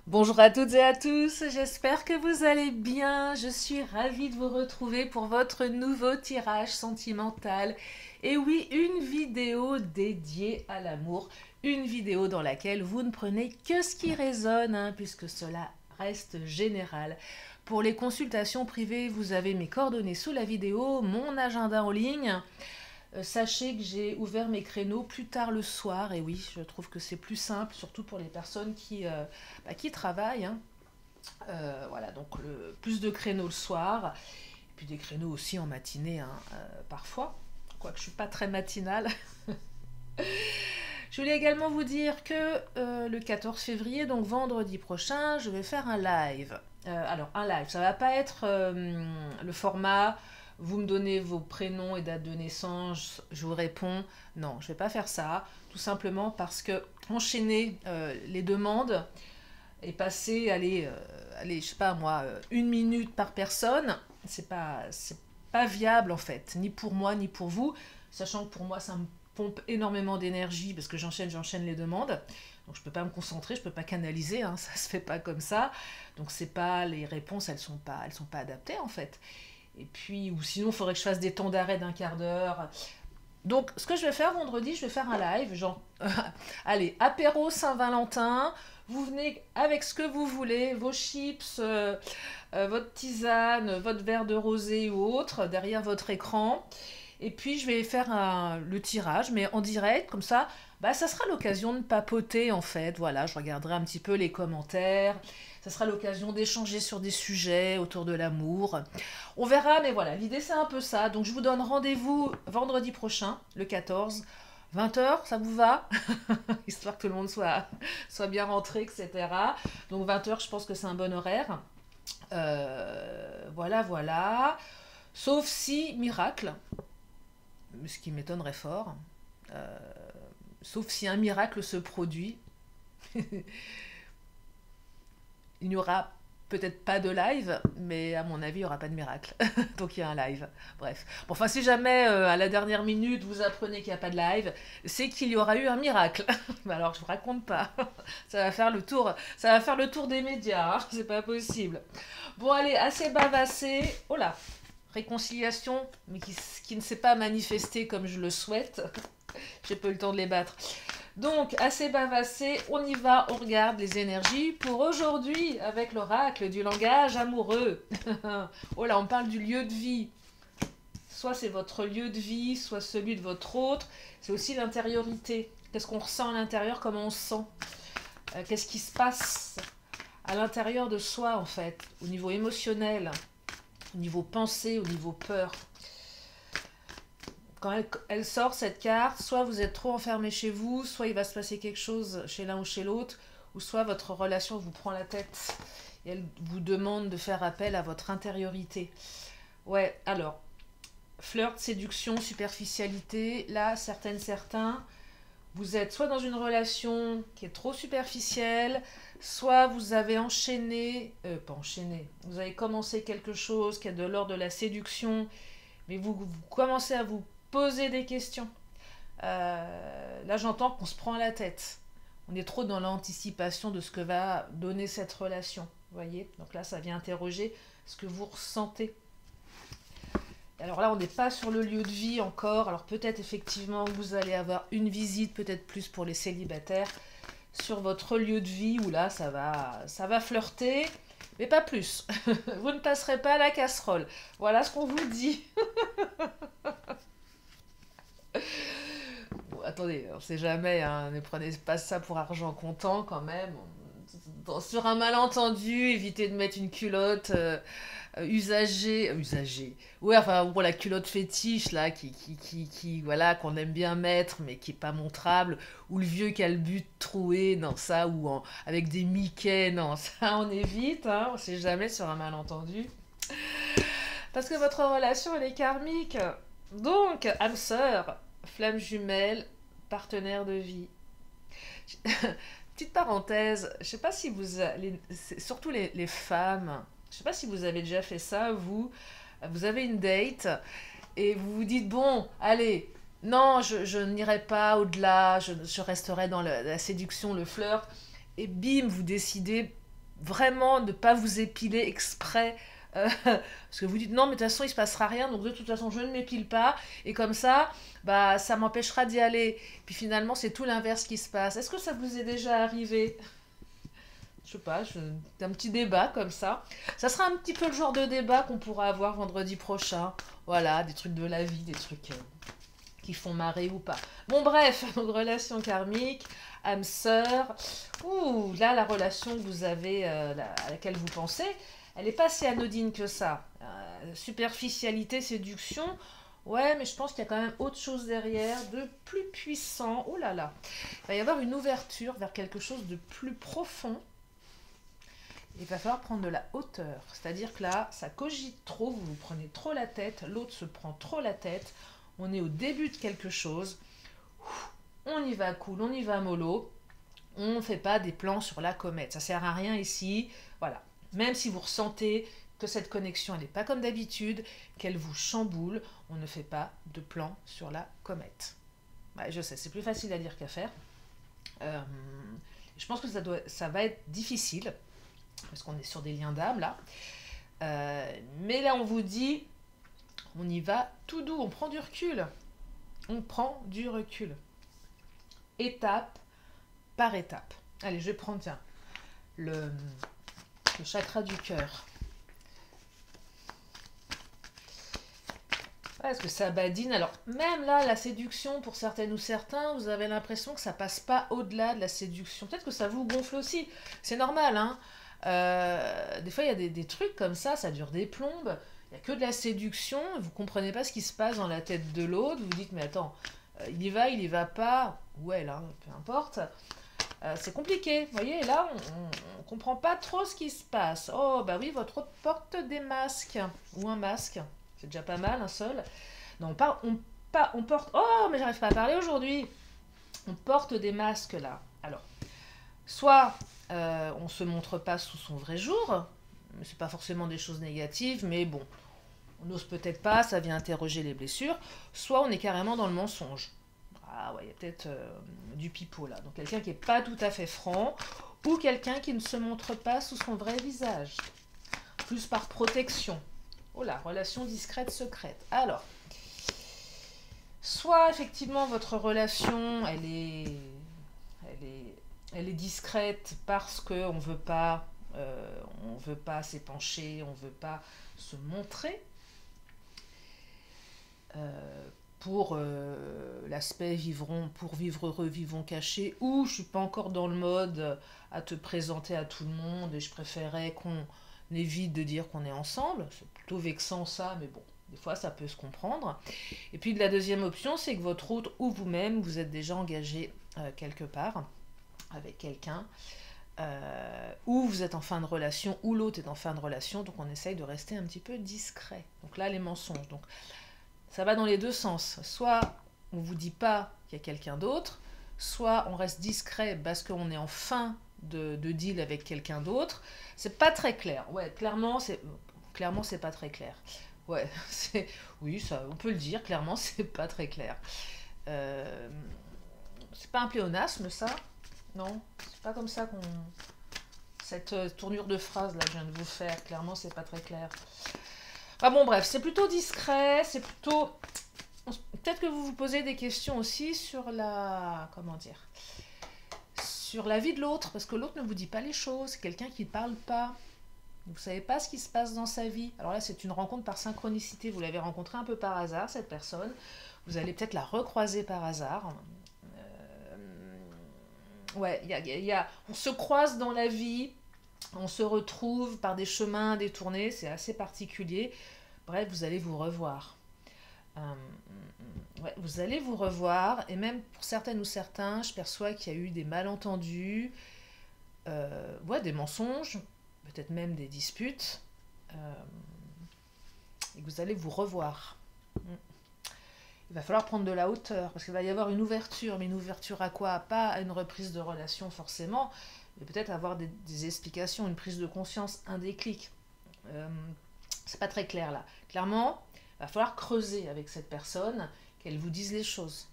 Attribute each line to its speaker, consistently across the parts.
Speaker 1: Bonjour à toutes et à tous, j'espère que vous allez bien. Je suis ravie de vous retrouver pour votre nouveau tirage sentimental. Et oui, une vidéo dédiée à l'amour, une vidéo dans laquelle vous ne prenez que ce qui résonne, puisque cela reste général. Pour les consultations privées, vous avez mes coordonnées sous la vidéo, mon agenda en ligne. Sachez que j'ai ouvert mes créneaux plus tard le soir, et oui, je trouve que c'est plus simple, surtout pour les personnes qui travaillent. Voilà, donc plus de créneaux le soir, et puis des créneaux aussi en matinée, parfois, quoique je ne suis pas très matinale. Je voulais également vous dire que le 14 février, donc vendredi prochain, je vais faire un live. Alors, un live, ça va pas être le format vous me donnez vos prénoms et date de naissance, je vous réponds. Non, je ne vais pas faire ça, tout simplement parce que enchaîner les demandes et passer, allez, je sais pas moi, une minute par personne, c'est pas viable en fait, ni pour moi ni pour vous, sachant que pour moi ça me pompe énormément d'énergie parce que j'enchaîne les demandes. Donc je peux pas me concentrer, je peux pas canaliser, ça se fait pas comme ça. Donc c'est pas les réponses, elles sont pas adaptées en fait. Et puis, ou sinon, il faudrait que je fasse des temps d'arrêt d'un quart d'heure. Donc, ce que je vais faire vendredi, je vais faire un live, genre, allez, apéro Saint-Valentin, vous venez avec ce que vous voulez, vos chips, votre tisane, votre verre de rosé ou autre, derrière votre écran. Et puis, je vais faire le tirage, mais en direct, comme ça, bah, ça sera l'occasion de papoter, en fait. Voilà, je regarderai un petit peu les commentaires. Ça sera l'occasion d'échanger sur des sujets autour de l'amour. On verra, mais voilà, l'idée c'est un peu ça. Donc je vous donne rendez-vous vendredi prochain, le 14, 20 h, ça vous va? Histoire que tout le monde soit bien rentré, etc. Donc 20 h, je pense que c'est un bon horaire. Voilà, voilà. Sauf si, miracle, ce qui m'étonnerait fort, euh, sauf si un miracle se produit, il n'y aura peut-être pas de live, mais à mon avis, il n'y aura pas de miracle. Donc il y a un live. Bref. Bon, enfin, si jamais à la dernière minute vous apprenez qu'il n'y a pas de live, c'est qu'il y aura eu un miracle. Mais alors, je vous raconte pas. Ça va faire le tour des médias. C'est pas possible. Bon, allez, assez bavassé. Oh là, réconciliation, mais qui ne s'est pas manifestée comme je le souhaite. J'ai pas eu le temps de les battre. Donc, assez bavassé, on y va, on regarde les énergies pour aujourd'hui avec l'oracle du langage amoureux. Oh là, on parle du lieu de vie. Soit c'est votre lieu de vie, soit celui de votre autre. C'est aussi l'intériorité. Qu'est-ce qu'on ressent à l'intérieur, comment on se sent. Qu'est-ce qui se passe à l'intérieur de soi, en fait, au niveau émotionnel, au niveau pensée, au niveau peur. Quand elle sort cette carte, soit vous êtes trop enfermé chez vous, soit il va se passer quelque chose chez l'un ou chez l'autre, ou soit votre relation vous prend la tête et elle vous demande de faire appel à votre intériorité. Ouais, alors, flirt, séduction, superficialité, là, certains, vous êtes soit dans une relation qui est trop superficielle, soit vous avez pas enchaîné, vous avez commencé quelque chose qui est de l'ordre de la séduction, mais vous commencez à vous poser des questions. Là, j'entends qu'on se prend la tête. On est trop dans l'anticipation de ce que va donner cette relation. Vous voyez? Donc là, ça vient interroger ce que vous ressentez. Alors là, on n'est pas sur le lieu de vie encore. Alors peut-être effectivement vous allez avoir une visite, peut-être plus pour les célibataires, sur votre lieu de vie où là, ça va flirter, mais pas plus. Vous ne passerez pas à la casserole. Voilà ce qu'on vous dit. Bon, attendez, on sait jamais, ne prenez pas ça pour argent comptant quand même. Sur un malentendu, évitez de mettre une culotte usagée. Usagée. Ouais, enfin, pour la culotte fétiche, là, voilà, qu'on aime bien mettre, mais qui est pas montrable. Ou le vieux qui a le but troué, non, ça, avec des Mickey, non, ça, on évite, on sait jamais sur un malentendu. Parce que votre relation, elle est karmique. Donc, âme sœur, flamme jumelle, partenaire de vie. Petite parenthèse, je sais pas si surtout les femmes, je sais pas si vous avez déjà fait ça, vous avez une date et vous vous dites, bon, allez, non, je n'irai pas au-delà, je resterai dans la séduction, le flirt, et bim, vous décidez vraiment ne pas vous épiler exprès. Parce que vous dites non mais de toute façon il se passera rien donc de toute façon je ne m'épile pas et comme ça bah ça m'empêchera d'y aller puis finalement c'est tout l'inverse qui se passe. Est-ce que ça vous est déjà arrivé? Je sais pas, un petit débat comme ça sera un petit peu le genre de débat qu'on pourra avoir vendredi prochain, voilà, des trucs de la vie, des trucs qui font marrer ou pas. Bon bref, donc relation karmique, âme sœur. Ouh, là la relation que vous avez, à laquelle vous pensez, elle n'est pas si anodine que ça. Superficialité, séduction, ouais, mais je pense qu'il y a quand même autre chose derrière, de plus puissant. Oh là là, il va y avoir une ouverture vers quelque chose de plus profond. Il va falloir prendre de la hauteur. C'est-à-dire que là, ça cogite trop, vous vous prenez trop la tête, l'autre se prend trop la tête. On est au début de quelque chose. On y va cool, on y va mollo. On ne fait pas des plans sur la comète. Ça sert à rien ici. Voilà. Même si vous ressentez que cette connexion, elle n'est pas comme d'habitude, qu'elle vous chamboule, on ne fait pas de plan sur la comète. Ouais, je sais, c'est plus facile à dire qu'à faire. Je pense que ça va être difficile, parce qu'on est sur des liens d'âme là. Mais là, on vous dit, on y va tout doux, on prend du recul. On prend du recul. Étape par étape. Allez, je vais prendre, tiens, le chakra du cœur. Parce que ça badine. Alors, même là, la séduction, pour certaines ou certains, vous avez l'impression que ça passe pas au-delà de la séduction. Peut-être que ça vous gonfle aussi. C'est normal, hein. Des fois, il y a des trucs comme ça dure des plombes. Il n'y a que de la séduction. Vous comprenez pas ce qui se passe dans la tête de l'autre. Vous vous dites, mais attends, il y va pas. Ouais, là, peu importe. C'est compliqué. Vous voyez, là, on comprend pas trop ce qui se passe. Oh, bah oui, votre autre porte des masques. Ou un masque. C'est déjà pas mal, un seul. Non, on porte... Oh, mais j'arrive pas à parler aujourd'hui. On porte des masques, là. Alors, soit on se montre pas sous son vrai jour, mais c'est pas forcément des choses négatives, mais bon, on n'ose peut-être pas, ça vient interroger les blessures. Soit on est carrément dans le mensonge. Ah ouais, il y a peut-être du pipeau, là. Donc quelqu'un qui est pas tout à fait franc, ou quelqu'un qui ne se montre pas sous son vrai visage. Plus par protection. Oh là, relation discrète, secrète. Alors, soit effectivement votre relation, elle est discrète parce qu'on ne veut pas s'épancher, on ne veut pas se montrer. Pour l'aspect pour vivre heureux, vivons cachés, ou je suis pas encore dans le mode à te présenter à tout le monde et je préférais qu'on évite de dire qu'on est ensemble. C'est plutôt vexant ça, mais bon, des fois ça peut se comprendre. Et puis la deuxième option, c'est que votre autre ou vous-même, vous êtes déjà engagé quelque part avec quelqu'un, ou vous êtes en fin de relation, ou l'autre est en fin de relation, donc on essaye de rester un petit peu discret. Donc là, les mensonges. Donc ça va dans les deux sens. Soit on ne vous dit pas qu'il y a quelqu'un d'autre, soit on reste discret parce qu'on est en fin de deal avec quelqu'un d'autre. C'est pas très clair. Ouais, clairement, c'est pas très clair. Ouais, oui, ça, on peut le dire, clairement, c'est pas très clair. C'est pas un pléonasme, ça? Non, c'est pas comme ça qu'on... Cette tournure de phrase, là, que je viens de vous faire, clairement, c'est pas très clair. Ah bon, bref, c'est plutôt discret, c'est plutôt... Peut-être que vous vous posez des questions aussi sur la... Comment dire? Sur la vie de l'autre, parce que l'autre ne vous dit pas les choses, c'est quelqu'un qui ne parle pas. Vous ne savez pas ce qui se passe dans sa vie. Alors là, c'est une rencontre par synchronicité. Vous l'avez rencontrée un peu par hasard, cette personne. Vous allez peut-être la recroiser par hasard. Ouais, on se croise dans la vie, on se retrouve par des chemins détournés, c'est assez particulier. Bref, vous allez vous revoir. Ouais, vous allez vous revoir, et même pour certaines ou certains, je perçois qu'il y a eu des malentendus, ouais, des mensonges, peut-être même des disputes, et que vous allez vous revoir. Il va falloir prendre de la hauteur, parce qu'il va y avoir une ouverture, mais une ouverture à quoi? Pas à une reprise de relation forcément, mais peut-être avoir des explications, une prise de conscience, un déclic. C'est pas très clair là. Clairement, il va falloir creuser avec cette personne, qu'elle vous dise les choses.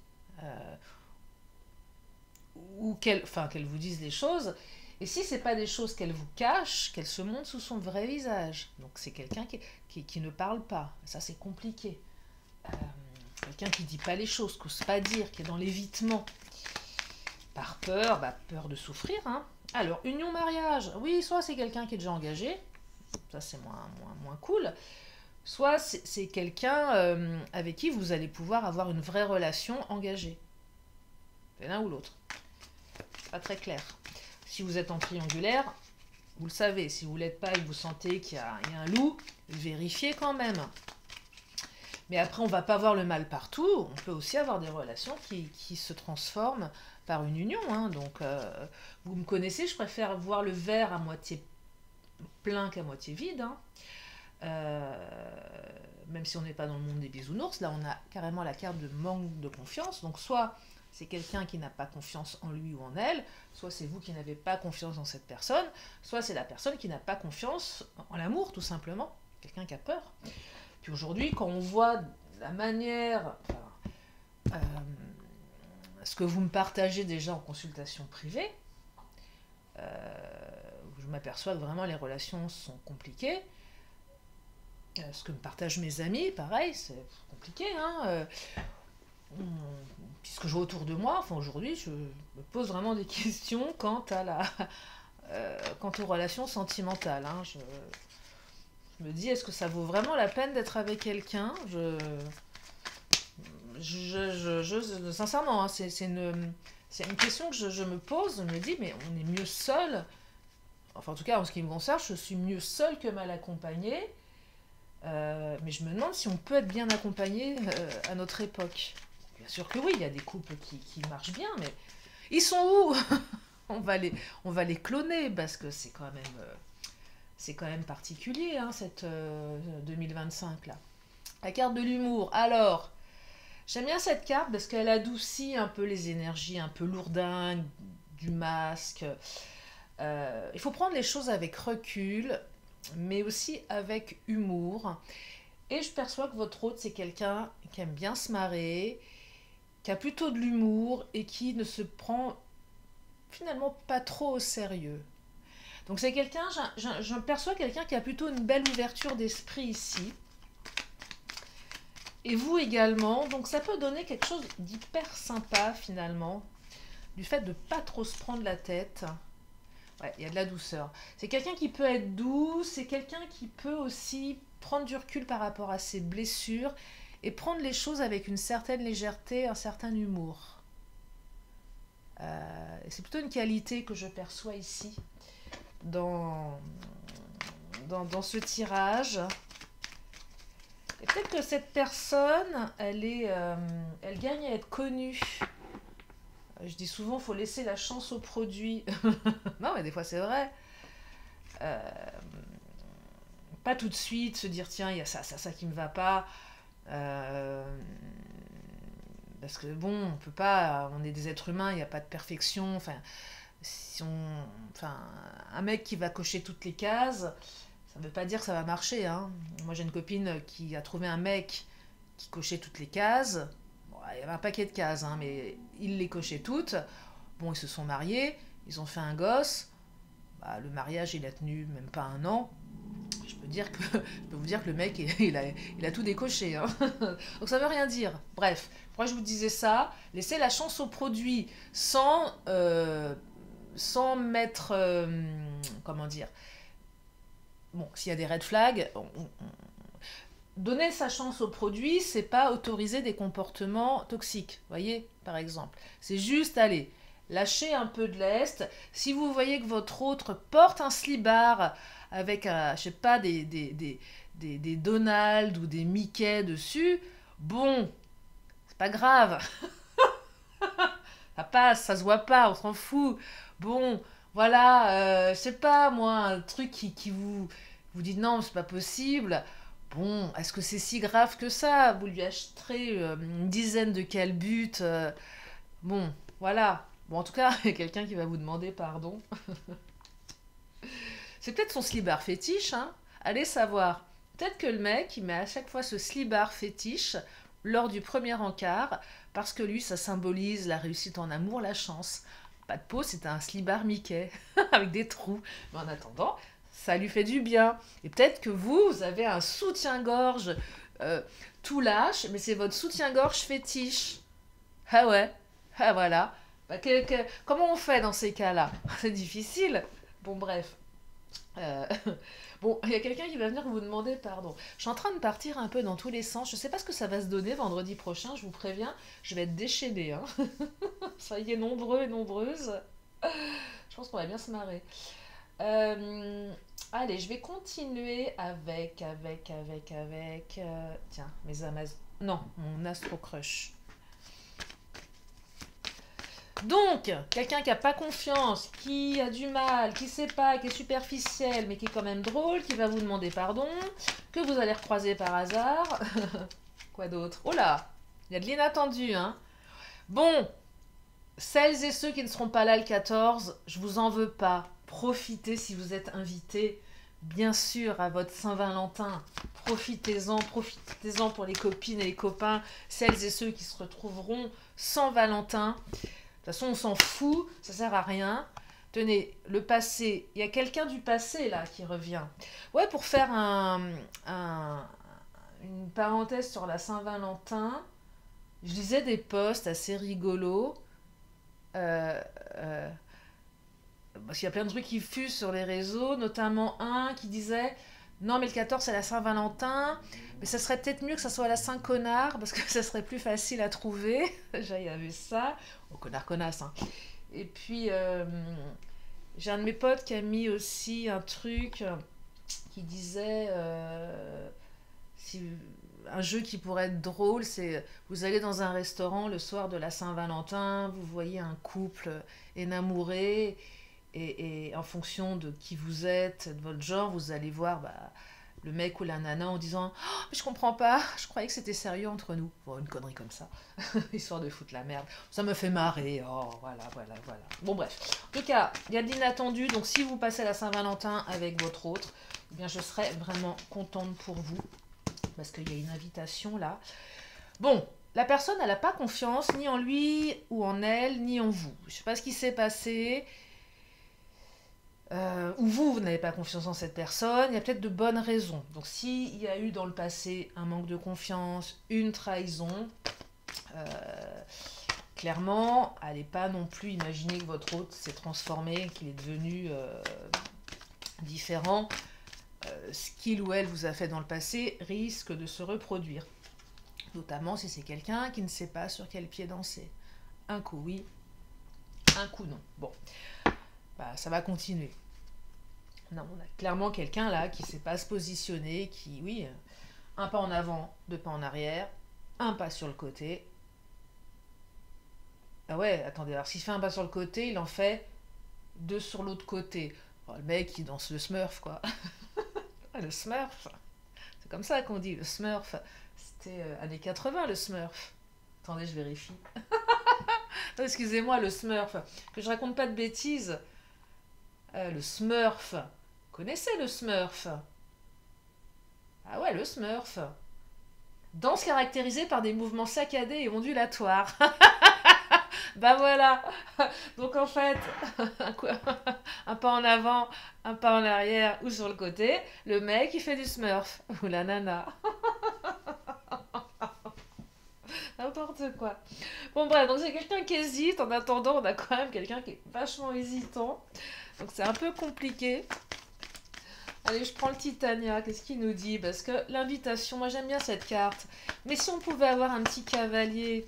Speaker 1: Ou qu'elle vous dise les choses, Et si c'est pas des choses qu'elle vous cache, qu'elle se montre sous son vrai visage. Donc c'est quelqu'un qui ne parle pas. Ça c'est compliqué. Euh, Quelqu'un qui dit pas les choses, qui n'ose pas dire, qui est dans l'évitement. Par peur, peur de souffrir. Hein. Alors, union mariage. Oui, soit c'est quelqu'un qui est déjà engagé. Ça c'est moins cool. Soit c'est quelqu'un avec qui vous allez pouvoir avoir une vraie relation engagée. C'est l'un ou l'autre. Pas très clair. Si vous êtes en triangulaire, vous le savez. Si vous ne l'êtes pas et que vous sentez qu'il y a un loup, vérifiez quand même. Mais après, on ne va pas voir le mal partout. On peut aussi avoir des relations qui se transforment par une union. Hein. Donc, vous me connaissez, je préfère voir le verre à moitié plein qu'à moitié vide. Hein. Même si on n'est pas dans le monde des bisounours, là on a carrément la carte de manque de confiance. Donc soit c'est quelqu'un qui n'a pas confiance en lui ou en elle, soit c'est vous qui n'avez pas confiance dans cette personne, soit c'est la personne qui n'a pas confiance en l'amour tout simplement, quelqu'un qui a peur. Puis aujourd'hui quand on voit la manière, ce que vous me partagez déjà en consultation privée, je m'aperçois que vraiment les relations sont compliquées. Ce que me partagent mes amis, pareil, c'est compliqué. Hein. Puisque je vois autour de moi, enfin aujourd'hui, je me pose vraiment des questions quant aux relations sentimentales. Hein. Je me dis, est-ce que ça vaut vraiment la peine d'être avec quelqu'un? Sincèrement, hein, c'est une question que je me pose. Je me dis, mais on est mieux seul. Enfin, en tout cas, en ce qui me concerne, je suis mieux seule que mal accompagnée. Mais je me demande si on peut être bien accompagné à notre époque. Bien sûr que oui, il y a des couples qui marchent bien, mais ils sont où? on va les cloner parce que c'est quand même particulier, hein, cette 2025 là. La carte de l'humour. Alors, j'aime bien cette carte parce qu'elle adoucit un peu les énergies un peu lourdingues du masque. Il faut prendre les choses avec recul, mais aussi avec humour. Et je perçois que votre hôte, c'est quelqu'un qui aime bien se marrer, qui a plutôt de l'humour et qui ne se prend finalement pas trop au sérieux. Donc c'est quelqu'un, je perçois quelqu'un qui a plutôt une belle ouverture d'esprit ici. Et vous également, donc ça peut donner quelque chose d'hyper sympa finalement, du fait de ne pas trop se prendre la tête. Ouais, il y a de la douceur. C'est quelqu'un qui peut être doux, c'est quelqu'un qui peut aussi prendre du recul par rapport à ses blessures et prendre les choses avec une certaine légèreté, un certain humour. C'est plutôt une qualité que je perçois ici dans ce tirage. Et peut-être que cette personne, elle gagne à être connue. Je dis souvent, il faut laisser la chance au produit. Non, mais des fois, c'est vrai. Pas tout de suite se dire, tiens, il y a ça qui me va pas. Parce que bon, on peut pas, on est des êtres humains, il n'y a pas de perfection. Enfin, un mec qui va cocher toutes les cases, ça ne veut pas dire que ça va marcher. Hein. Moi, j'ai une copine qui a trouvé un mec qui cochait toutes les cases. Il y avait un paquet de cases, hein, mais il les cochait toutes. Bon, ils se sont mariés, ils ont fait un gosse. Le mariage, il a tenu même pas 1 an. Je peux vous dire que le mec, il a tout décoché. Hein. Donc ça veut rien dire. Bref, pourquoi je vous disais ça? Laissez la chance au produit sans mettre... comment dire? Bon, s'il y a des red flags, donner sa chance au produit, c'est pas autoriser des comportements toxiques, voyez, par exemple. C'est juste, allez, lâcher un peu de lest. Si vous voyez que votre autre porte un slibard avec, je sais pas, des Donald ou des Mickey dessus, bon, c'est pas grave. Ça passe, ça se voit pas, on s'en fout. Bon, voilà, je sais pas, moi, un truc qui vous dites non, c'est pas possible. Bon, est-ce que c'est si grave que ça? Vous lui acheterez une dizaine de calbutes. Bon, voilà. Bon, en tout cas, il y a quelqu'un qui va vous demander pardon. C'est peut-être son slibard fétiche, hein. Allez savoir. Peut-être que le mec, il met à chaque fois ce slibard fétiche lors du premier encart, parce que lui, ça symbolise la réussite en amour, la chance. Pas de peau, c'est un slibard Mickey avec des trous. Mais en attendant, ça lui fait du bien. Et peut-être que vous avez un soutien-gorge euh, tout lâche, mais c'est votre soutien-gorge fétiche. Ah ouais, ah voilà. Bah, comment on fait dans ces cas-là? C'est difficile. Bon, bref. Euh, Bon, il y a quelqu'un qui va venir vous demander pardon. Je suis en train de partir un peu dans tous les sens. Je ne sais pas ce que ça va se donner vendredi prochain, je vous préviens. Je vais être déchaînée, hein. Soyez nombreux et nombreuses. Je pense qu'on va bien se marrer. Allez, je vais continuer avec. Tiens, mes Amazon. Non, mon Astro Crush. Donc, quelqu'un qui n'a pas confiance, qui a du mal, qui ne sait pas, qui est superficiel, mais qui est quand même drôle, qui va vous demander pardon, que vous allez recroiser par hasard. Quoi d'autre? Oh là, il y a de l'inattendu, hein. Bon, celles et ceux qui ne seront pas là le 14, je vous en veux pas. Profitez si vous êtes invités, bien sûr, à votre Saint-Valentin. Profitez-en pour les copines et les copains, celles et ceux qui se retrouveront sans Valentin. De toute façon, on s'en fout, ça sert à rien. Tenez, le passé, il y a quelqu'un du passé là qui revient. Ouais, pour faire une parenthèse sur la Saint-Valentin, je lisais des posts assez rigolos. Euh, euh, Parce qu'il y a plein de trucs qui fusent sur les réseaux, notamment un qui disait non, mais le 14 c'est la Saint-Valentin, mais ça serait peut-être mieux que ça soit la Saint-Connard parce que ça serait plus facile à trouver. J'avais ça. Oh, connard, connasse, hein. Et puis, j'ai un de mes potes qui a mis aussi un truc qui disait si, un jeu qui pourrait être drôle, c'est vous allez dans un restaurant le soir de la Saint-Valentin, vous voyez un couple énamouré, et en fonction de qui vous êtes, de votre genre, vous allez voir le mec ou la nana en disant oh, mais je comprends pas, je croyais que c'était sérieux entre nous. Bon, une connerie comme ça, histoire de foutre la merde. Ça me fait marrer. Oh, voilà, voilà, voilà. Bon, bref. En tout cas, il y a de l'inattendu, donc si vous passez la Saint-Valentin avec votre autre, eh bien, je serais vraiment contente pour vous, parce qu'il y a une invitation là. Bon, la personne, elle n'a pas confiance ni en lui ou en elle, ni en vous. Je ne sais pas ce qui s'est passé. Ou vous n'avez pas confiance en cette personne, il y a peut-être de bonnes raisons. Donc s'il y a eu dans le passé un manque de confiance, une trahison, euh, clairement, allez pas non plus imaginer que votre hôte s'est transformé, qu'il est devenu différent. Ce qu'il ou elle vous a fait dans le passé risque de se reproduire. Notamment si c'est quelqu'un qui ne sait pas sur quel pied danser. Un coup oui, un coup non. Bon, ça va continuer. Non, on a clairement quelqu'un là qui ne sait pas se positionner, qui, oui, un pas en avant, deux pas en arrière, un pas sur le côté. Ah ouais, attendez, alors s'il fait un pas sur le côté, il en fait deux sur l'autre côté. Oh, le mec, il danse le Smurf, quoi. Le Smurf, c'est comme ça qu'on dit, le Smurf. C'était années 80, le Smurf. Attendez, je vérifie. Non, excusez-moi, le Smurf. Que je raconte pas de bêtises. Le Smurf. Vous connaissez le Smurf? Ah ouais, le Smurf. Danse caractérisée par des mouvements saccadés et ondulatoires. Bah voilà. Donc en fait, un pas en avant, un pas en arrière ou sur le côté, le mec il fait du Smurf. Ou la nana. N'importe quoi. Bon bref, donc c'est quelqu'un qui hésite. En attendant, on a quand même quelqu'un qui est vachement hésitant. Donc c'est un peu compliqué. Allez, je prends le Titania. Qu'est-ce qu'il nous dit? Parce que l'invitation, moi j'aime bien cette carte. Mais si on pouvait avoir un petit cavalier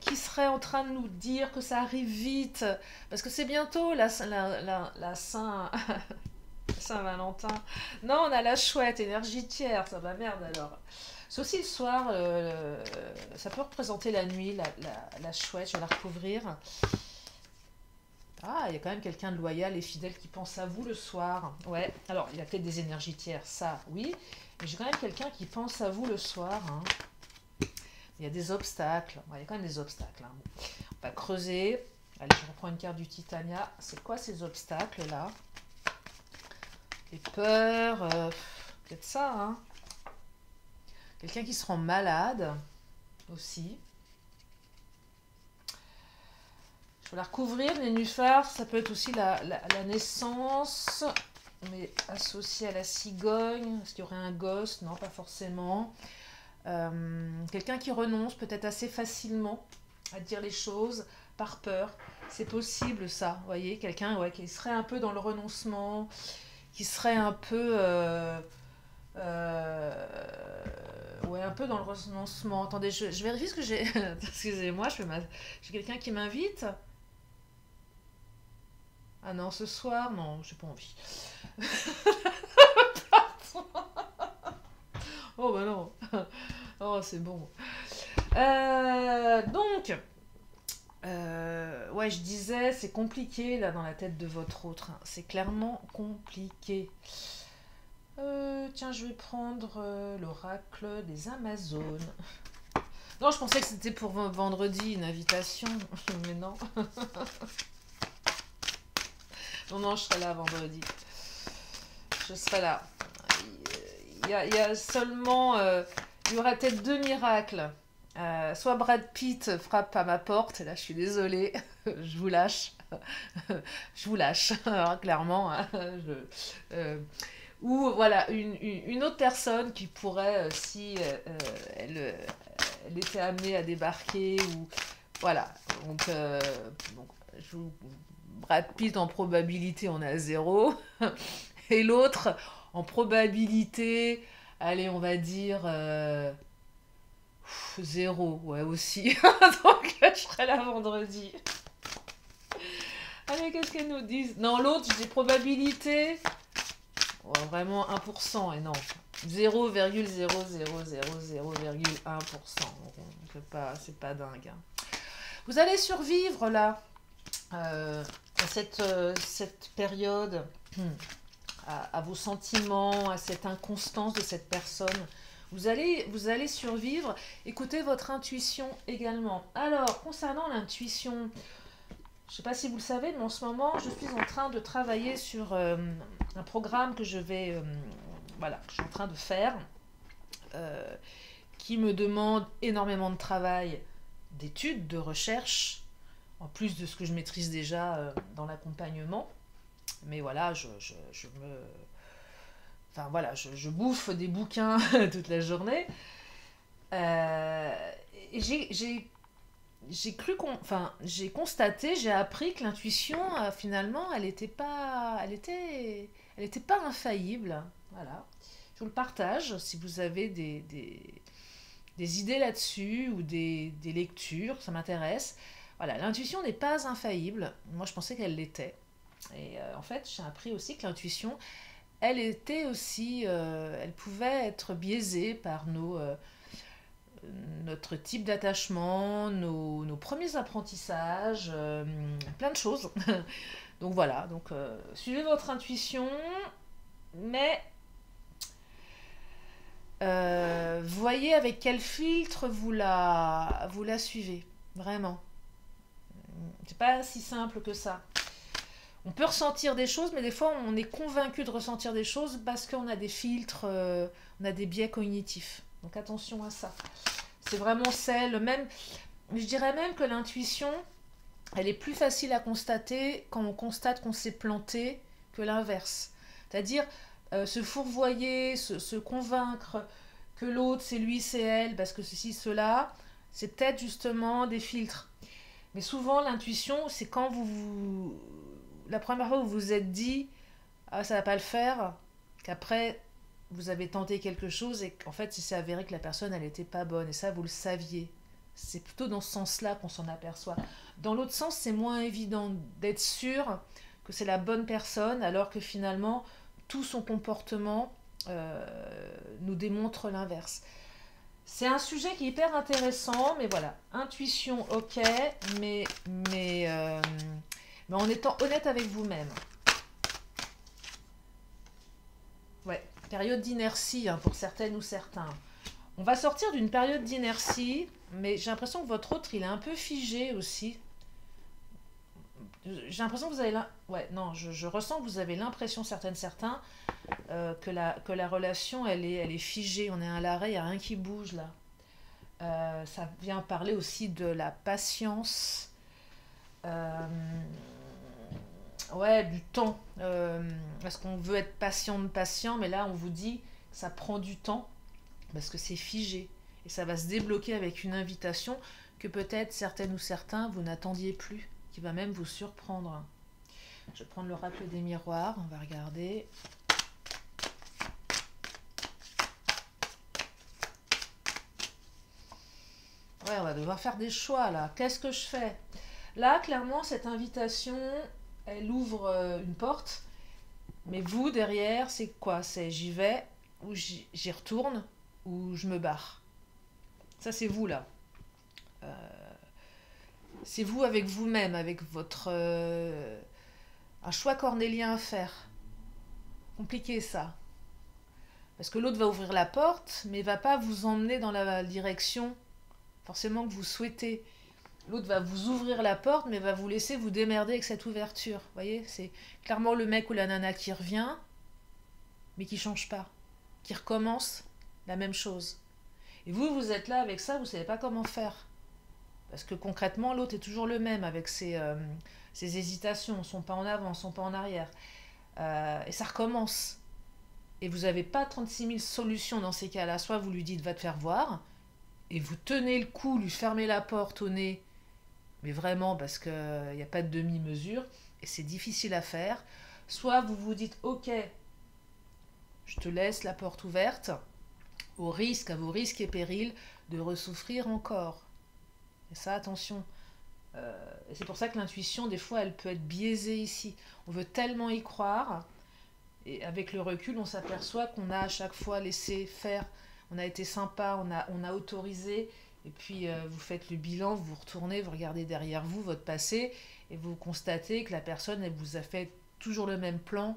Speaker 1: qui serait en train de nous dire que ça arrive vite, parce que c'est bientôt la Saint-Valentin. Non, on a la chouette, énergitière, ça va merde alors. C'est aussi le soir, ça peut représenter la nuit, la chouette, je vais la recouvrir. Ah, il y a quand même quelqu'un de loyal et fidèle qui pense à vous le soir. Ouais, alors il y a peut-être des énergitières, ça, oui. Mais j'ai quand même quelqu'un qui pense à vous le soir. Hein. Il y a des obstacles. Ouais, il y a quand même des obstacles. Hein. On va creuser. Allez, je reprends une carte du Titania. C'est quoi ces obstacles-là? Les peurs, peut-être ça, hein. Quelqu'un qui se rend malade aussi. Voilà, recouvrir les nénuphars, ça peut être aussi la naissance, mais associé à la cigogne. Est-ce qu'il y aurait un gosse? Non, pas forcément. Quelqu'un qui renonce peut-être assez facilement à dire les choses par peur. C'est possible ça, vous voyez, quelqu'un ouais, qui serait un peu dans le renoncement, qui serait un peu... ouais, un peu dans le renoncement. Attendez, je vérifie ce que j'ai... Excusez-moi, j'ai quelqu'un qui m'invite. Ah non, ce soir, non, j'ai pas envie. Oh bah non. Oh, c'est bon. Donc, ouais, je disais, c'est compliqué là dans la tête de votre autre, hein. C'est clairement compliqué. Tiens, je vais prendre l'oracle des Amazones. Non, je pensais que c'était pour vendredi une invitation, mais non. Non, non, je serai là vendredi. Je serai là. Il y a seulement... il y aura peut-être 2 miracles. Soit Brad Pitt frappe à ma porte, et là je suis désolée, je vous lâche. Je vous lâche, alors, clairement. Hein, ou voilà, une autre personne qui pourrait, si elle était amenée à débarquer, ou voilà. Donc, je vous- Brad Pitt en probabilité on est à 0. Et l'autre en probabilité, allez, on va dire 0, ouais, aussi. Donc je serai là vendredi. Allez, qu'est-ce qu'elles nous disent? Non, l'autre, j'ai des probabilités. Ouais, vraiment 1%, et non. 0,00000,1%. C'est pas dingue, hein. Vous allez survivre là, à cette période, à vos sentiments, à cette inconstance de cette personne. Vous allez survivre. Écoutez votre intuition également. Alors, concernant l'intuition, je ne sais pas si vous le savez, mais en ce moment, je suis en train de travailler sur un programme que je vais, voilà, que je suis en train de faire, euh, qui me demande énormément de travail, d'études, de recherche, en plus de ce que je maîtrise déjà dans l'accompagnement. Mais voilà, je me... Enfin voilà, je bouffe des bouquins toute la journée. Et j'ai constaté, j'ai appris que l'intuition, finalement, elle était pas infaillible. Voilà. Je vous le partage si vous avez des idées là-dessus ou des lectures, ça m'intéresse. Voilà, l'intuition n'est pas infaillible. Moi, je pensais qu'elle l'était. Et en fait, j'ai appris aussi que l'intuition, elle était aussi, elle pouvait être biaisée par notre type d'attachement, nos premiers apprentissages, plein de choses. Donc voilà, donc suivez votre intuition, mais voyez avec quel filtre vous la suivez, vraiment. C'est pas si simple que ça. On peut ressentir des choses, mais des fois on est convaincu de ressentir des choses parce qu'on a des filtres, on a des biais cognitifs. Donc attention à ça. C'est vraiment celle, même, je dirais même que l'intuition, elle est plus facile à constater quand on constate qu'on s'est planté que l'inverse. C'est-à-dire se fourvoyer, se convaincre que l'autre c'est lui, c'est elle, parce que ceci, cela, c'est peut-être justement des filtres. Mais souvent l'intuition, c'est quand la première fois où vous vous êtes dit ah ça va pas le faire, qu'après vous avez tenté quelque chose et qu'en fait il s'est avéré que la personne elle était pas bonne et ça vous le saviez. C'est plutôt dans ce sens-là qu'on s'en aperçoit. Dans l'autre sens, c'est moins évident d'être sûr que c'est la bonne personne alors que finalement tout son comportement nous démontre l'inverse. C'est un sujet qui est hyper intéressant, mais voilà, intuition ok, mais, mais, euh, mais en étant honnête avec vous-même. Ouais, période d'inertie hein, pour certaines ou certains. On va sortir d'une période d'inertie, mais j'ai l'impression que votre autre, il est un peu figé aussi. J'ai l'impression que vous avez... Ouais, non, je ressens que vous avez l'impression, certains, que la relation, elle est figée. On est à l'arrêt, il n'y a rien qui bouge là. Ça vient parler aussi de la patience. Euh, ouais, du temps. Parce qu'on veut être patient, mais là, on vous dit que ça prend du temps parce que c'est figé. Et ça va se débloquer avec une invitation que peut-être certaines ou certains, vous n'attendiez plus, qui va même vous surprendre. Je vais prendre l'oracle des miroirs, on va regarder. Ouais, on va devoir faire des choix là. Qu'est-ce que je fais? Là, clairement, cette invitation, elle ouvre une porte. Mais vous, derrière, c'est quoi? C'est j'y vais, ou j'y retourne, ou je me barre. Ça, c'est vous là. C'est vous avec vous-même, avec votre... un choix cornélien à faire. Compliqué ça. Parce que l'autre va ouvrir la porte, mais va pas vous emmener dans la direction forcément que vous souhaitez. L'autre va vous ouvrir la porte, mais va vous laisser vous démerder avec cette ouverture. Vous voyez, c'est clairement le mec ou la nana qui revient, mais qui change pas, qui recommence la même chose. Et vous, vous êtes là avec ça, vous savez pas comment faire. Parce que concrètement, l'autre est toujours le même avec ses hésitations, son pas en avant, son pas en arrière. Et ça recommence. Et vous n'avez pas 36 000 solutions dans ces cas-là. Soit vous lui dites va te faire voir, et vous tenez le coup, lui fermez la porte au nez, mais vraiment parce qu'il n'y a pas de demi-mesure, et c'est difficile à faire. Soit vous vous dites ok, je te laisse la porte ouverte, au risque, à vos risques et périls, de ressouffrir encore. Et ça, attention. Et c'est pour ça que l'intuition, des fois, elle peut être biaisée ici. On veut tellement y croire, et avec le recul, on s'aperçoit qu'on a à chaque fois laissé faire. On a été sympa, on a autorisé, et puis vous faites le bilan, vous retournez, vous regardez derrière vous, votre passé, et vous constatez que la personne, elle vous a fait toujours le même plan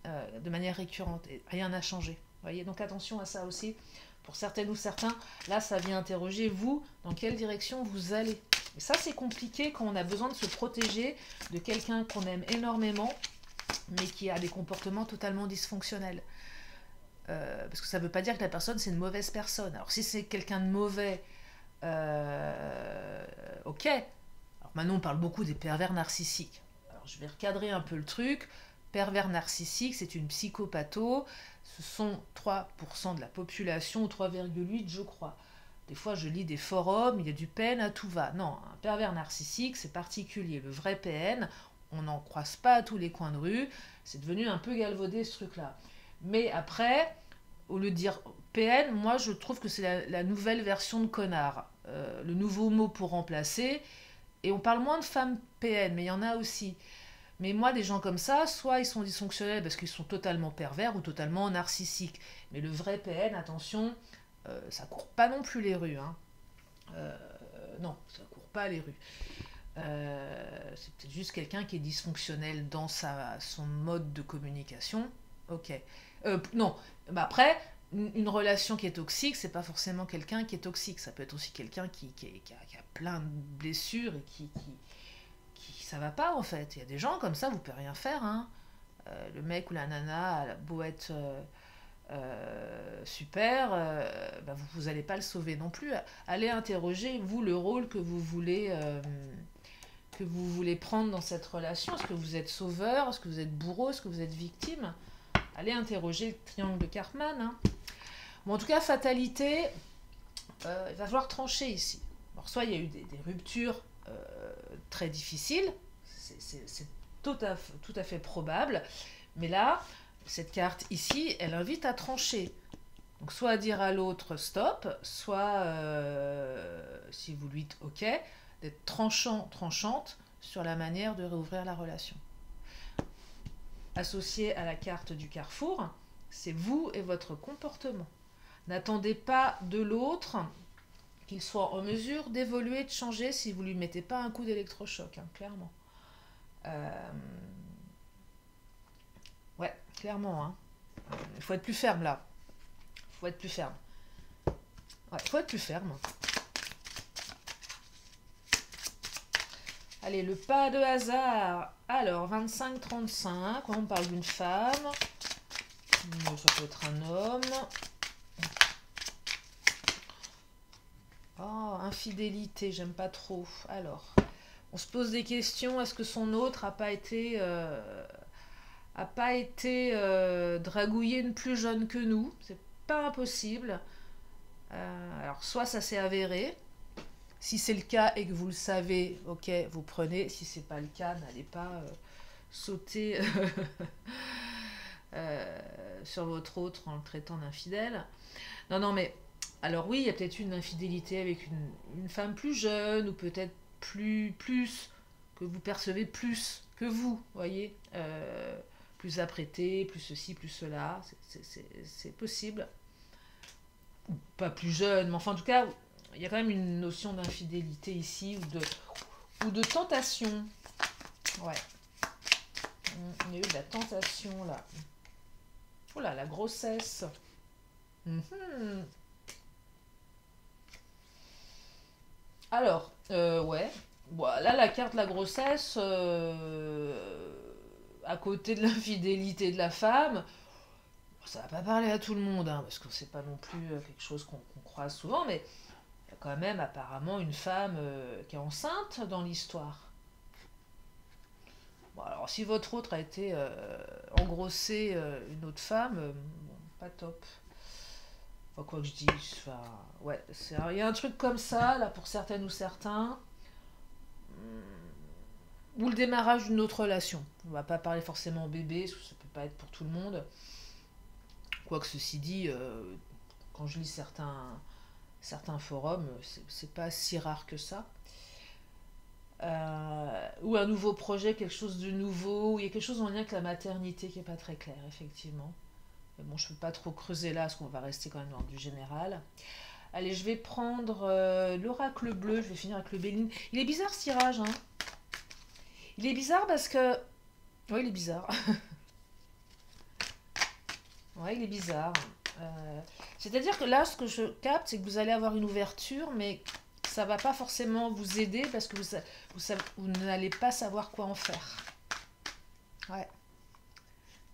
Speaker 1: de manière récurrente, et rien n'a changé. Vous voyez, donc attention à ça aussi. Pour certaines ou certains, là, ça vient interroger vous, dans quelle direction vous allez. Et ça, c'est compliqué quand on a besoin de se protéger de quelqu'un qu'on aime énormément, mais qui a des comportements totalement dysfonctionnels. Parce que ça ne veut pas dire que la personne, c'est une mauvaise personne. Alors, si c'est quelqu'un de mauvais, ok. Alors, maintenant, on parle beaucoup des pervers narcissiques. Alors, je vais recadrer un peu le truc. Pervers narcissique, c'est une psychopatho. Ce sont 3% de la population, ou 3,8 je crois. Des fois, je lis des forums, il y a du PN à tout va. Non, un pervers narcissique, c'est particulier. Le vrai PN, on n'en croise pas à tous les coins de rue. C'est devenu un peu galvaudé, ce truc-là. Mais après, au lieu de dire PN, moi, je trouve que c'est la nouvelle version de connard. Le nouveau mot pour remplacer. Et on parle moins de femmes PN, mais il y en a aussi. Mais moi, des gens comme ça, soit ils sont dysfonctionnels parce qu'ils sont totalement pervers ou totalement narcissiques. Mais le vrai PN, attention, ça court pas non plus les rues. Hein. Non, ça court pas les rues. C'est peut-être juste quelqu'un qui est dysfonctionnel dans son mode de communication. Ok. Non, bah après, une relation qui est toxique, c'est pas forcément quelqu'un qui est toxique. Ça peut être aussi quelqu'un qui a plein de blessures et qui ça va pas en fait. Il y a des gens comme ça, vous pouvez rien faire. Hein. Le mec ou la nana a beau être super, bah, vous n'allez pas le sauver non plus. Allez interroger vous le rôle que vous voulez prendre dans cette relation. Est-ce que vous êtes sauveur? Est-ce que vous êtes bourreau? Est-ce que vous êtes victime? Allez interroger le triangle de Cartman. Hein. Bon, en tout cas, fatalité, il va falloir trancher ici. Alors, soit il y a eu des ruptures très difficiles, c'est tout à fait probable, mais là, cette carte ici, elle invite à trancher. Donc, soit à dire à l'autre stop, soit, si vous lui dites ok, d'être tranchante sur la manière de réouvrir la relation. Associé à la carte du carrefour, c'est vous et votre comportement. N'attendez pas de l'autre qu'il soit en mesure d'évoluer, de changer si vous ne lui mettez pas un coup d'électrochoc, hein, clairement. Ouais, clairement. Hein. Il faut être plus ferme là. Il faut être plus ferme. Ouais, il faut être plus ferme. Allez, le pas de hasard. Alors, 25-35, on parle d'une femme. Ça peut être un homme. Oh, infidélité, j'aime pas trop. Alors, On se pose des questions, est-ce que son autre a pas été dragouillé une plus jeune que nous? C'est pas impossible. Alors, soit ça s'est avéré. Si c'est le cas et que vous le savez, ok, vous prenez. Si c'est pas le cas, n'allez pas sauter sur votre autre en le traitant d'infidèle. Non, non, mais alors oui, il y a peut-être une infidélité avec une femme plus jeune ou peut-être plus que vous percevez plus que vous, voyez, plus apprêtée, plus ceci, plus cela, c'est possible. Ou pas plus jeune, mais enfin en tout cas, il y a quand même une notion d'infidélité ici ou de tentation. Ouais. Il y a eu de la tentation là. Oh là, la grossesse. Mhm. Alors, ouais. Bon, là, la carte de la grossesse, à côté de l'infidélité de la femme, ça va pas parler à tout le monde, hein, parce que c'est pas non plus quelque chose qu'on croise souvent, mais il y a quand même apparemment une femme qui est enceinte dans l'histoire. Bon, alors si votre autre a été engrossé une autre femme, bon, pas top. Enfin, quoi que je dise, enfin, ouais, il y a un truc comme ça, là, pour certaines ou certains, ou le démarrage d'une autre relation. On va pas parler forcément bébé, parce que ça peut pas être pour tout le monde. Quoique ceci dit, quand je lis certains forums, c'est pas si rare que ça. Ou un nouveau projet, quelque chose de nouveau, ou il y a quelque chose en lien avec la maternité qui est pas très clair, effectivement. Mais bon, je peux pas trop creuser là, parce qu'on va rester quand même dans du général. Allez, je vais prendre l'oracle bleu, je vais finir avec le Béline. Il est bizarre ce tirage, hein. Il est bizarre parce que... Oui, il est bizarre. Ouais, il est bizarre. C'est-à-dire que là, ce que je capte, c'est que vous allez avoir une ouverture, mais ça va pas forcément vous aider parce que vous n'allez pas savoir quoi en faire. Ouais,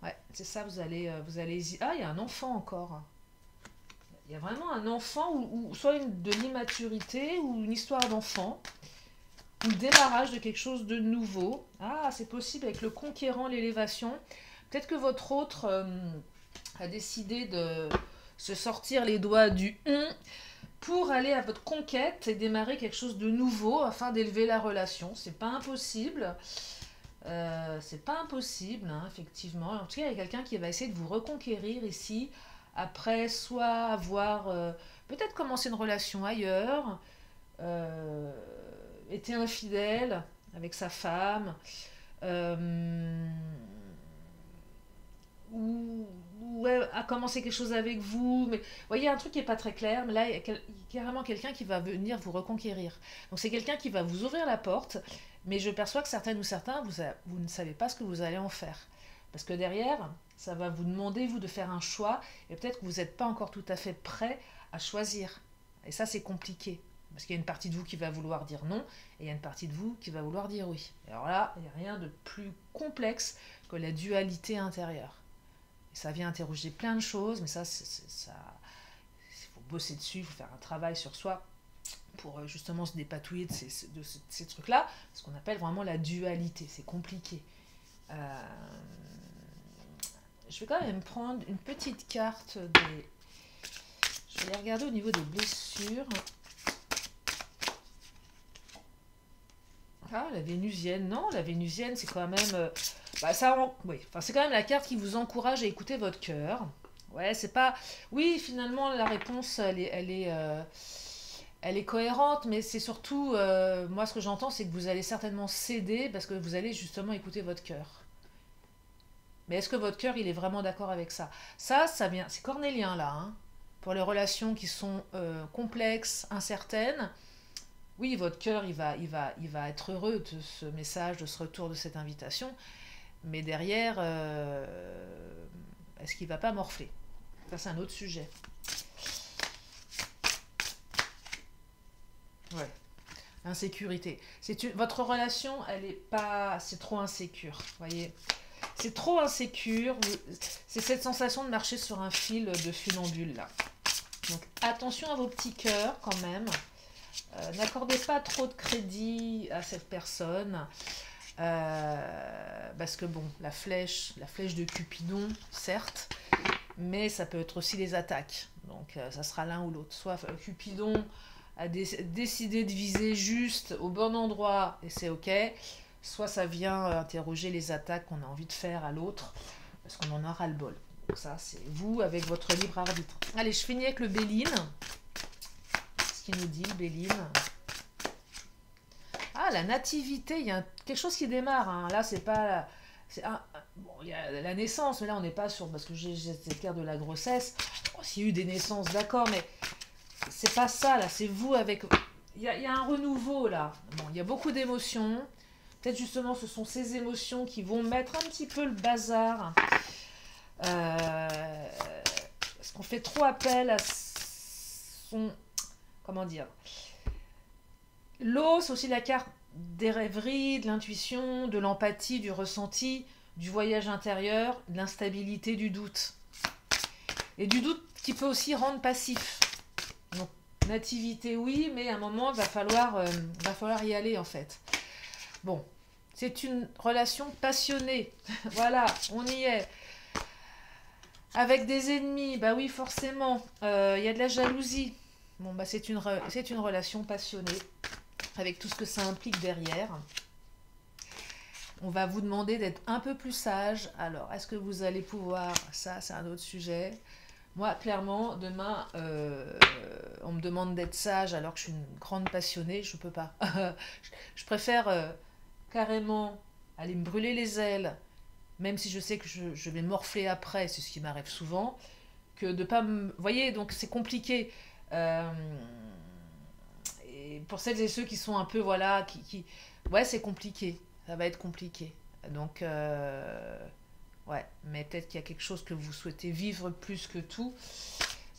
Speaker 1: ouais, c'est ça, Ah, il y a un enfant encore. Il y a vraiment un enfant, ou soit de l'immaturité, ou une histoire d'enfant, ou le démarrage de quelque chose de nouveau. Ah, c'est possible avec le conquérant, l'élévation. Peut-être que votre autre a décidé de se sortir les doigts du pour aller à votre conquête et démarrer quelque chose de nouveau afin d'élever la relation. C'est pas impossible. C'est pas impossible, hein, effectivement. En tout cas, il y a quelqu'un qui va essayer de vous reconquérir ici, après soit avoir peut-être commencé une relation ailleurs, euh, été infidèle avec sa femme, euh, ou ouais, a commencé quelque chose avec vous. Mais vous voyez, il y a un truc qui n'est pas très clair, mais là, il y a carrément quelqu'un qui va venir vous reconquérir. Donc c'est quelqu'un qui va vous ouvrir la porte, mais je perçois que certaines ou certains, vous ne savez pas ce que vous allez en faire. Parce que derrière, ça va vous demander, vous, de faire un choix, et peut-être que vous n'êtes pas encore tout à fait prêt à choisir. Et ça, c'est compliqué. Parce qu'il y a une partie de vous qui va vouloir dire non, et il y a une partie de vous qui va vouloir dire oui. Et alors là, il n'y a rien de plus complexe que la dualité intérieure. Et ça vient interroger plein de choses, mais ça, il faut bosser dessus, il faut faire un travail sur soi pour justement se dépatouiller de ces trucs-là, ce qu'on appelle vraiment la dualité. C'est compliqué. Je vais quand même prendre une petite carte des... Je vais aller regarder au niveau des blessures. Ah, la vénusienne. Non, la vénusienne, c'est quand même... oui, enfin, c'est quand même la carte qui vous encourage à écouter votre cœur. Ouais, c'est pas... Oui, finalement, la réponse, elle est cohérente, mais c'est surtout... moi, ce que j'entends, c'est que vous allez certainement céder parce que vous allez justement écouter votre cœur. Mais est-ce que votre cœur, il est vraiment d'accord avec ça? Ça vient... C'est cornélien, là, hein, pour les relations qui sont complexes, incertaines. Oui, votre cœur, il va être heureux de ce message, de ce retour, de cette invitation. Mais derrière, est-ce qu'il ne va pas morfler? Ça, c'est un autre sujet. Ouais. Insécurité. Votre relation, elle est pas... C'est trop insécure, vous voyez. C'est trop insécure. C'est cette sensation de marcher sur un fil de funambule, là. Donc, attention à vos petits cœurs, quand même. N'accordez pas trop de crédit à cette personne. Parce que bon, la flèche de Cupidon, certes, mais ça peut être aussi les attaques. Donc ça sera l'un ou l'autre. Soit Cupidon a décidé de viser juste au bon endroit et c'est ok. Soit ça vient interroger les attaques qu'on a envie de faire à l'autre parce qu'on en a ras le bol. Donc ça, c'est vous avec votre libre arbitre. Allez, je finis avec le Béline. Ce qu'il nous dit, le Béline. Ah, la nativité, il y a quelque chose qui démarre. Hein. Là, c'est pas... Bon, il y a la naissance, mais là, on n'est pas sur... Parce que j'ai cette carte de la grossesse. Bon, s'il y a eu des naissances, d'accord, mais c'est pas ça, là. C'est vous avec... Il y a un renouveau, là. Bon, il y a beaucoup d'émotions. Peut-être, justement, ce sont ces émotions qui vont mettre un petit peu le bazar. Parce qu'on fait trop appel à son... Comment dire? L'eau, c'est aussi la carte des rêveries, de l'intuition, de l'empathie, du ressenti, du voyage intérieur, de l'instabilité, du doute. Et du doute qui peut aussi rendre passif. Donc, nativité, oui, mais à un moment, va falloir y aller, en fait. Bon, c'est une relation passionnée. Voilà, on y est. Avec des ennemis, bah oui, forcément. Il y a de la jalousie. Bon, bah c'est une relation passionnée. Avec tout ce que ça implique derrière. On va vous demander d'être un peu plus sage. Alors, est-ce que vous allez pouvoir... Ça, c'est un autre sujet. Moi, clairement, demain, on me demande d'être sage alors que je suis une grande passionnée. Je ne peux pas. Je préfère carrément aller me brûler les ailes, même si je sais que je vais morfler après, c'est ce qui m'arrive souvent, que de pas me... Vous voyez, donc c'est compliqué. Et pour celles et ceux qui sont un peu, voilà, ouais, c'est compliqué. Ça va être compliqué. Donc, ouais, mais peut-être qu'il y a quelque chose que vous souhaitez vivre plus que tout.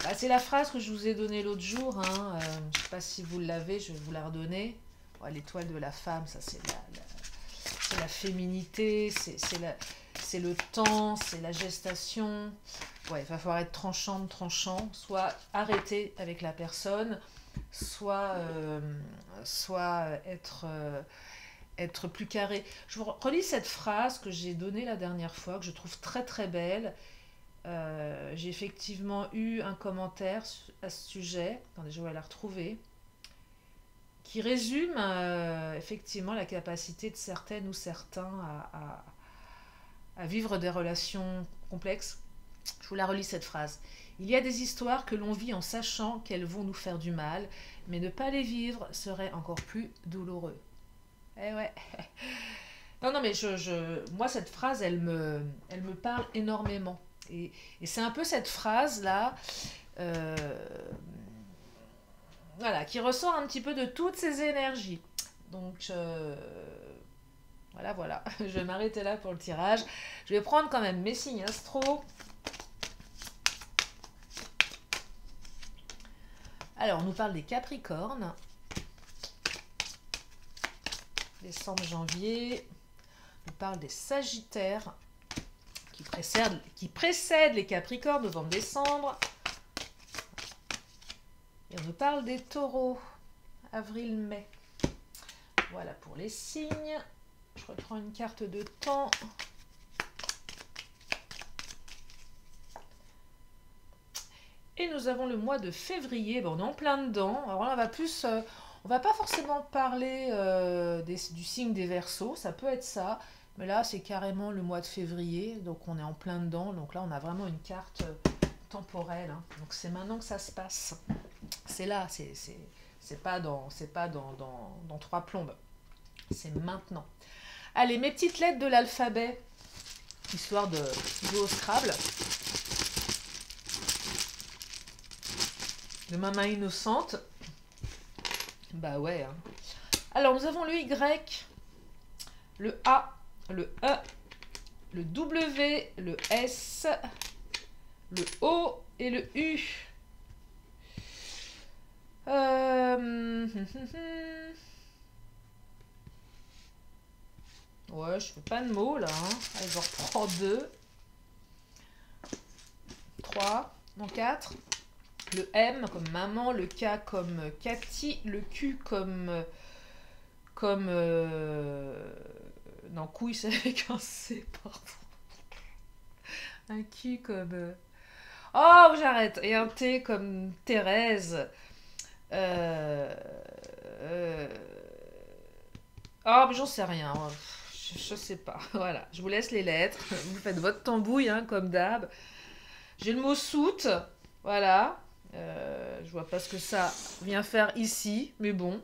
Speaker 1: Bah, c'est la phrase que je vous ai donnée l'autre jour. Hein. Je ne sais pas si vous l'avez, je vais vous la redonner. Ouais, l'étoile de la femme, ça c'est la féminité, c'est le temps, c'est la gestation. Ouais, il va falloir être tranchant, soit arrêter avec la personne, soit être plus carré. Je vous relis cette phrase que j'ai donnée la dernière fois, que je trouve très très belle. J'ai effectivement eu un commentaire à ce sujet. Attendez, je vais la retrouver. Qui résume effectivement la capacité de certaines ou certains à vivre des relations complexes. Je vous la relis cette phrase. Il y a des histoires que l'on vit en sachant qu'elles vont nous faire du mal, mais ne pas les vivre serait encore plus douloureux. Eh ouais. Non, mais moi, cette phrase, elle me parle énormément. Et c'est un peu cette phrase-là, voilà, qui ressort un petit peu de toutes ces énergies. Donc, voilà. Je vais m'arrêter là pour le tirage. Je vais prendre quand même mes signes astro. Alors, on nous parle des Capricornes. Décembre, janvier. On nous parle des Sagittaires qui précèdent les Capricornes, novembre, décembre. Et on nous parle des Taureaux, avril, mai. Voilà pour les signes. Je reprends une carte de temps. Et nous avons le mois de février. Bon, on est en plein dedans. Alors là, on va pas forcément parler du signe des Verseaux. Ça peut être ça. Mais là, c'est carrément le mois de février. Donc, on est en plein dedans. Donc là, on a vraiment une carte temporelle. Hein. Donc, c'est maintenant que ça se passe. C'est là. C'est pas dans 3 plombes. C'est maintenant. Allez, mes petites lettres de l'alphabet. Histoire de jouer au Scrabble. De ma main innocente. Bah ouais. Hein. Alors, nous avons le Y, le A, le E, le W, le S, le O et le U. Ouais, je fais pas de mots là. Hein. Allez, je reprends 2, 3, non 4. Le M comme maman, le K comme Cathy, le Q comme... non, couille, c'est avec un C, pardon. Un Q comme... Oh, j'arrête. Et un T comme Thérèse. Euh... euh, Oh, mais j'en sais rien. Je sais pas. Voilà, je vous laisse les lettres. Vous faites votre tambouille, hein, comme d'hab. J'ai le mot soute. Voilà. Je vois pas ce que ça vient faire ici, mais bon.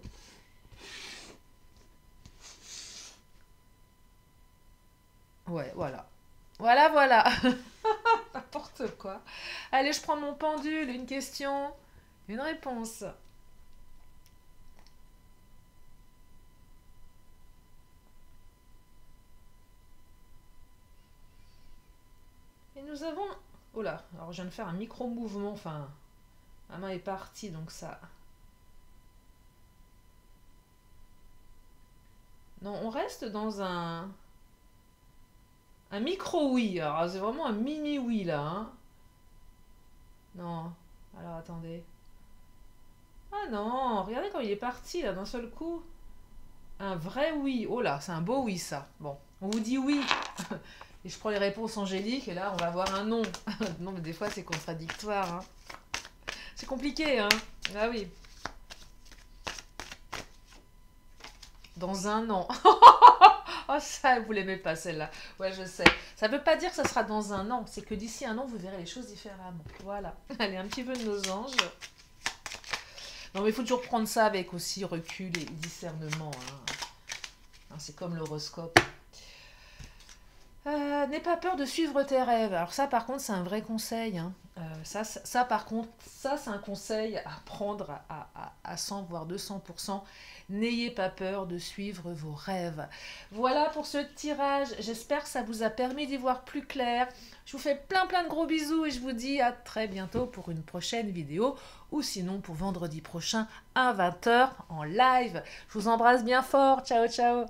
Speaker 1: Ouais, voilà. Voilà, voilà. N'importe quoi. Allez, je prends mon pendule. Une question, une réponse. Et nous avons... Oh là, alors je viens de faire un micro-mouvement. Enfin, ma main est partie, donc ça... Non, on reste dans un micro-oui. Alors, c'est vraiment un mini-oui, là. Hein. Non. Alors, attendez. Ah non, regardez quand il est parti, là, d'un seul coup. Un vrai oui. Oh là, c'est un beau oui, ça. Bon, on vous dit oui. Et je prends les réponses angéliques, et là, on va avoir un non. Non, mais des fois, c'est contradictoire. Hein. C'est compliqué, hein. Ah oui. Dans un an. Oh, ça, vous l'aimez pas, celle-là. Ouais, je sais. Ça veut pas dire que ça sera dans un an. C'est que d'ici un an, vous verrez les choses différemment. Voilà. Allez, un petit peu de nos anges. Non, mais il faut toujours prendre ça avec aussi recul et discernement. Hein. C'est comme l'horoscope. N'aie pas peur de suivre tes rêves. Alors ça, par contre, c'est un vrai conseil. Hein. Ça, par contre, ça, c'est un conseil à prendre à 100, voire 200%. N'ayez pas peur de suivre vos rêves. Voilà pour ce tirage. J'espère que ça vous a permis d'y voir plus clair. Je vous fais plein de gros bisous et je vous dis à très bientôt pour une prochaine vidéo ou sinon pour vendredi prochain à 20 h en live. Je vous embrasse bien fort. Ciao, ciao.